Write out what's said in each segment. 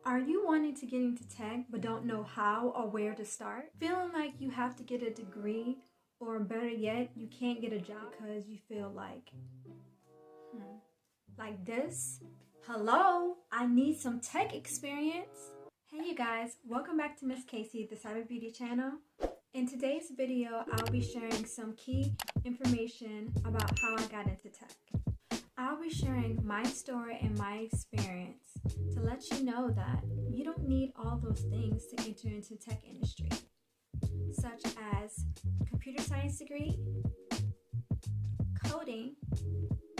Are you wanting to get into tech but don't know how or where to start? Feeling like you have to get a degree, or better yet, you can't get a job because you feel like this? Hello, I need some tech experience. Hey you guys, welcome back to Miss Casey, the Cyber Beauty channel. In today's video, I'll be sharing some key information about how I got into tech. I'll be sharing my story and my experience to let you know that you don't need all those things to enter into tech industry, such as computer science degree, coding,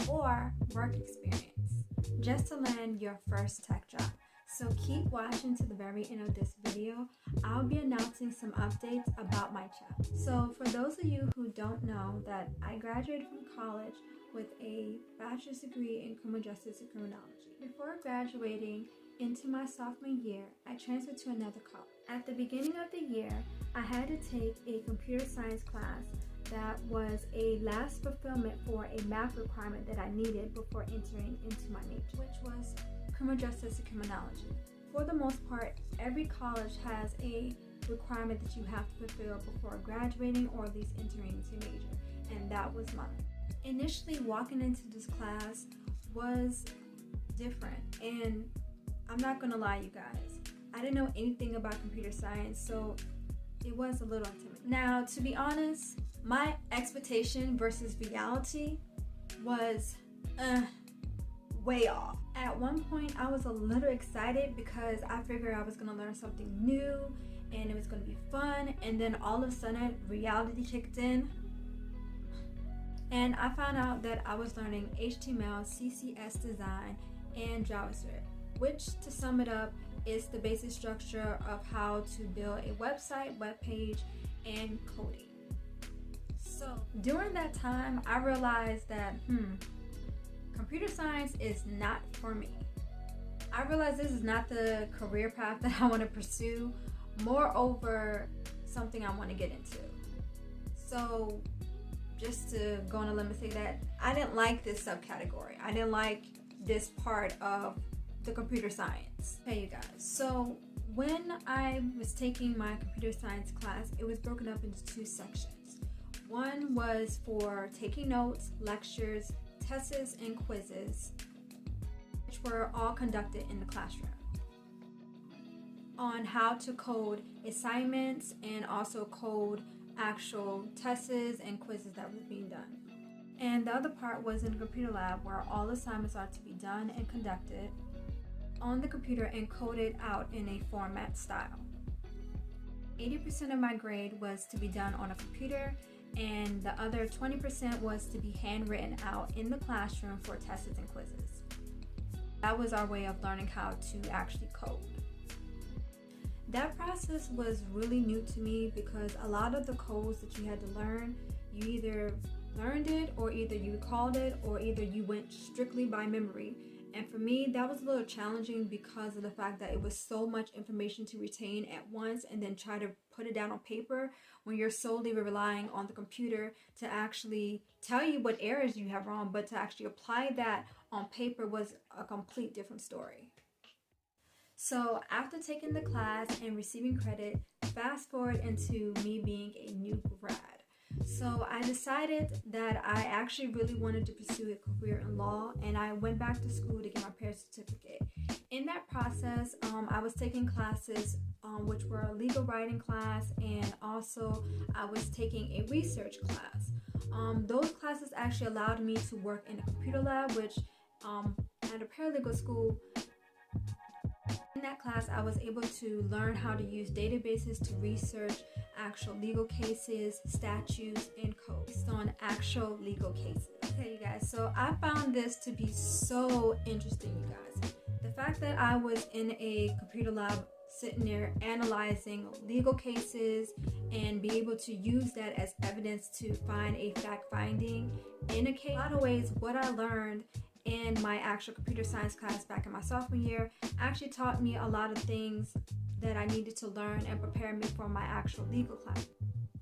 or work experience, just to land your first tech job. So keep watching to the very end of this video. I'll be announcing some updates about my channel. So for those of you who don't know, that I graduated from college with a bachelor's degree in criminal justice and criminology. Before graduating into my sophomore year, I transferred to another college. At the beginning of the year, I had to take a computer science class that was a last fulfillment for a math requirement that I needed before entering into my major, which was criminal justice and criminology. For the most part, every college has a requirement that you have to fulfill before graduating or at least entering into your major, and that was mine. Initially, walking into this class was different, and I'm not gonna lie, you guys, I didn't know anything about computer science, so it was a little intimidating. Now, to be honest, my expectation versus reality was way off. At one point, I was a little excited because I figured I was gonna learn something new and it was gonna be fun, and then all of a sudden, reality kicked in. And I found out that I was learning HTML, CSS design, and JavaScript, which, to sum it up, is the basic structure of how to build a website, web page, and coding. So during that time, I realized that computer science is not for me. I realized this is not the career path that I want to pursue, moreover, something I want to get into. So just to go on a limb and say that I didn't like this subcategory. I didn't like this part of the computer science. Hey you guys, so when I was taking my computer science class, it was broken up into two sections. One was for taking notes, lectures, tests, and quizzes, which were all conducted in the classroom, on how to code assignments and also code actual tests and quizzes that were being done. And the other part was in the computer lab, where all assignments are to be done and conducted on the computer and coded out in a format style. 80% of my grade was to be done on a computer, and the other 20% was to be handwritten out in the classroom for tests and quizzes. That was our way of learning how to actually code. That process was really new to me because a lot of the codes that you had to learn, you either learned it or either you recalled it or either you went strictly by memory. And for me, that was a little challenging because of the fact that it was so much information to retain at once and then try to put it down on paper when you're solely relying on the computer to actually tell you what errors you have wrong, but to actually apply that on paper was a complete different story. So after taking the class and receiving credit, fast forward into me being a new grad. So I decided that I actually really wanted to pursue a career in law, and I went back to school to get my parents' certificate. In that process, I was taking classes which were a legal writing class, and also I was taking a research class. Those classes actually allowed me to work in a computer lab, which at a paralegal school, in that class, I was able to learn how to use databases to research actual legal cases, statutes, and codes based on actual legal cases. Okay, you guys, so I found this to be so interesting, you guys. The fact that I was in a computer lab sitting there analyzing legal cases and be able to use that as evidence to find a fact finding in a case. In a lot of ways, what I learned in my actual computer science class back in my sophomore year actually taught me a lot of things that I needed to learn and prepare me for my actual legal class.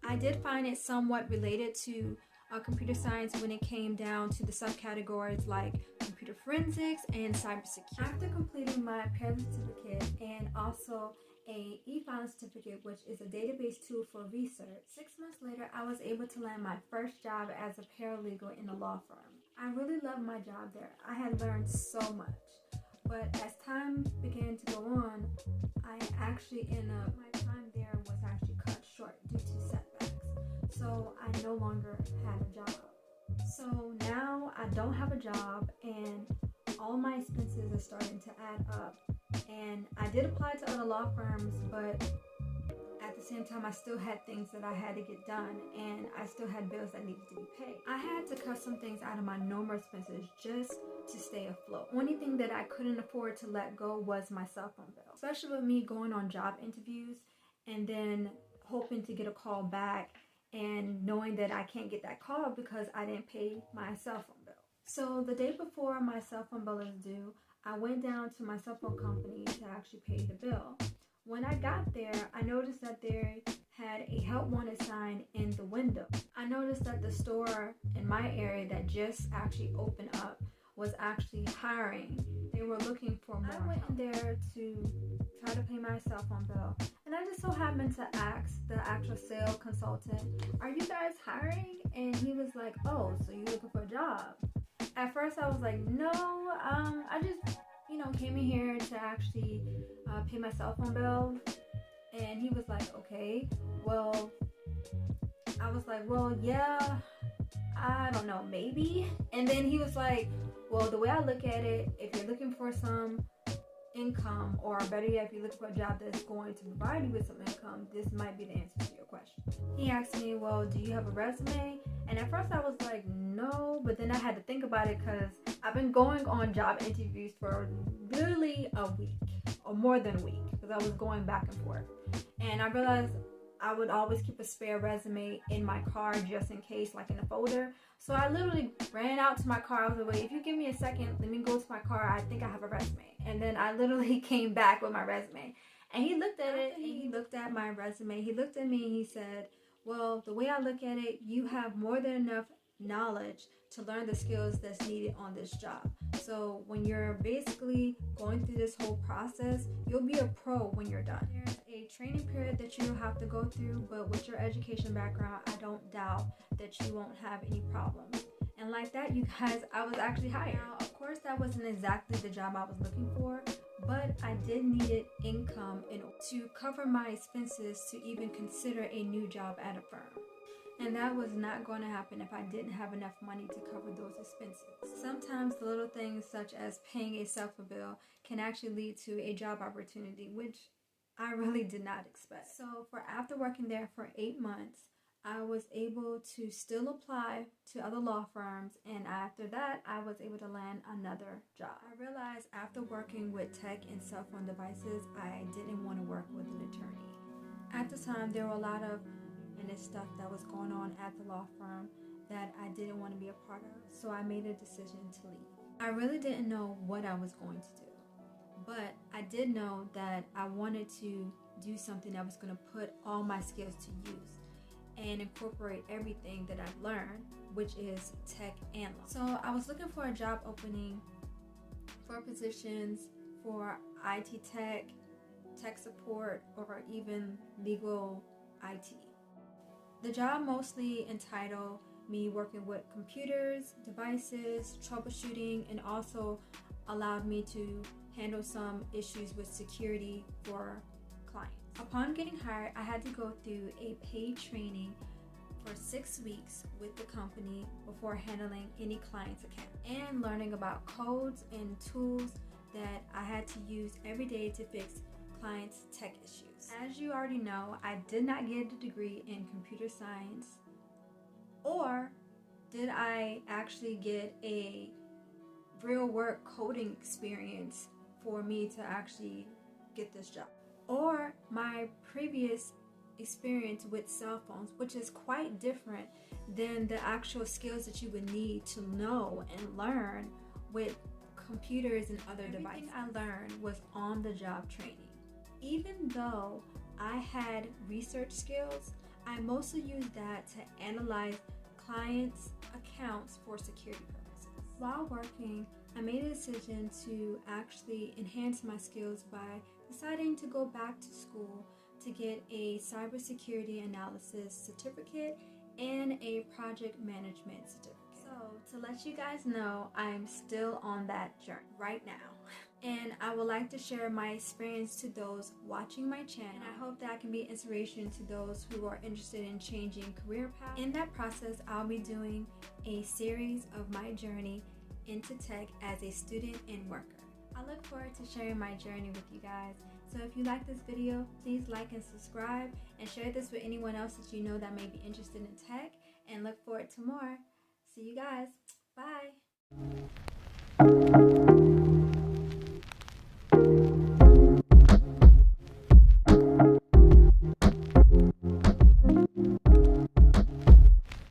I did find it somewhat related to computer science when it came down to the subcategories like computer forensics and cybersecurity. After completing my paralegal certificate and also a e-filing certificate, which is a database tool for research, 6 months later I was able to land my first job as a paralegal in a law firm. I really loved my job there. I had learned so much. But as time began to go on, my time there was actually cut short due to setbacks. So I no longer had a job. So now I don't have a job and all my expenses are starting to add up. And I did apply to other law firms, but at the same time I still had things that I had to get done and I still had bills that needed to be paid. I had to cut some things out of my normal expenses just to stay afloat. Only thing that I couldn't afford to let go was my cell phone bill, especially with me going on job interviews and then hoping to get a call back and knowing that I can't get that call because I didn't pay my cell phone bill. So the day before my cell phone bill is due, I went down to my cell phone company to actually pay the bill. When I got there, I noticed that they had a help wanted sign in the window. I noticed that the store in my area that just actually opened up was actually hiring. They were looking for more. I went in there to try to pay my cell phone bill, and I just so happened to ask the actual sales consultant, "Are you guys hiring?" And he was like, "Oh, so you're looking for a job?" At first I was like, "No, I just came in here to actually pay my cell phone bill." And he was like, "Okay, well," I was like, "Well, yeah, I don't know, maybe." And then he was like, "Well, the way I look at it, if you're looking for some income, or better yet, if you're looking for a job that's going to provide you with some income, this might be the answer to your question." He asked me, "Well, do you have a resume?" And at first I was like, "No," but then I had to think about it because I've been going on job interviews for literally a week or more than a week because I was going back and forth. And I realized I would always keep a spare resume in my car just in case, like in a folder. So I literally ran out to my car. I was like, "Wait, if you give me a second, let me go to my car. I think I have a resume." And then I literally came back with my resume. And he looked at it and he looked at my resume. He looked at me and he said, "Well, the way I look at it, you have more than enough knowledge to learn the skills that's needed on this job. So when you're basically going through this whole process, you'll be a pro when you're done. There's a training period that you'll have to go through, but with your education background, I don't doubt that you won't have any problems." And like that, you guys, I was actually hired. Now, of course, that wasn't exactly the job I was looking for, but I did need income to cover my expenses to even consider a new job at a firm. And that was not going to happen if I didn't have enough money to cover those expenses. Sometimes the little things such as paying a cell phone bill can actually lead to a job opportunity, which I really did not expect. So after working there for 8 months, I was able to still apply to other law firms, and after that, I was able to land another job. I realized after working with tech and cell phone devices, I didn't want to work with an attorney. At the time, there were a lot of stuff that was going on at the law firm that I didn't want to be a part of, so I made a decision to leave. I really didn't know what I was going to do, but I did know that I wanted to do something that was going to put all my skills to use and incorporate everything that I've learned, which is tech and law. So I was looking for a job opening for positions for IT tech support, or even legal IT. The job mostly entitled me working with computers, devices, troubleshooting, and also allowed me to handle some issues with security for clients. Upon getting hired, I had to go through a paid training for 6 weeks with the company before handling any client's account and learning about codes and tools that I had to use every day to fix clients' tech issues. As you already know, I did not get a degree in computer science, or did I actually get a real work coding experience for me to actually get this job, or my previous experience with cell phones, which is quite different than the actual skills that you would need to know and learn with computers and other devices. Everything I learned was on the job training. Even though I had research skills, I mostly used that to analyze clients' accounts for security purposes. While working, I made a decision to actually enhance my skills by deciding to go back to school to get a cybersecurity analysis certificate and a project management certificate. So to let you guys know, I'm still on that journey right now. And I would like to share my experience to those watching my channel. And I hope that I can be inspiration to those who are interested in changing career paths. In that process, I'll be doing a series of my journey into tech as a student and worker. I look forward to sharing my journey with you guys. So if you like this video, please like and subscribe and share this with anyone else that you know that may be interested in tech, and look forward to more. See you guys.